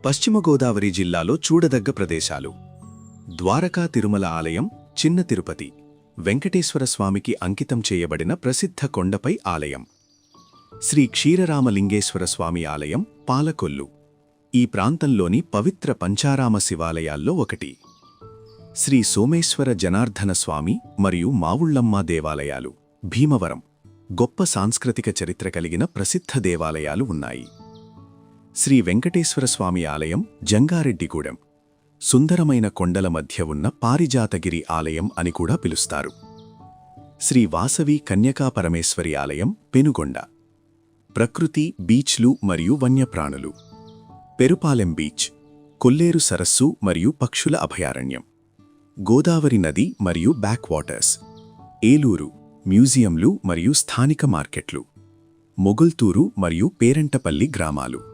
పశ్చిమ గోదావరి జిల్లాలో చూడదగ్గ ప్రదేశాలు. ద్వారకా తిరుమల ఆలయం, చిన్న తిరుపతి, వెంకటేశ్వర స్వామికి అంకితం చేయబడిన ప్రసిద్ధ కొండపై ఆలయం. శ్రీ క్షీరరామలింగేశ్వర స్వామి ఆలయం, పాలకొల్లు, ఈ ప్రాంతంలోని పవిత్ర పంచారామ శివాలయాల్లో ఒకటి. శ్రీ సోమేశ్వర జనార్దన స్వామి మరియు మావుళ్ళమ్మ దేవాలయాలు, భీమవరం, గొప్ప సాంస్కృతిక చరిత్ర కలిగిన ప్రసిద్ధ దేవాలయాలు ఉన్నాయి. శ్రీ వెంకటేశ్వర స్వామి ఆలయం, జంగారెడ్డిగూడెం, సుందరమైన కొండల మధ్య ఉన్న పారిజాతగిరి ఆలయం అని కూడా పిలుస్తారు. శ్రీ వాసవి కన్యకా పరమేశ్వరి ఆలయం, పెనుగొండ, ప్రకృతి, బీచ్లు మరియు వన్యప్రాణులు. పెరుపాలెం బీచ్, కొల్లేరు సరస్సు మరియు పక్షుల అభయారణ్యం. గోదావరి నది మరియు బ్యాక్ వాటర్స్. ఏలూరు, మ్యూజియంలు మరియు స్థానిక మార్కెట్లు. మొగుల్తూరు మరియు పేరంటపల్లి గ్రామాలు.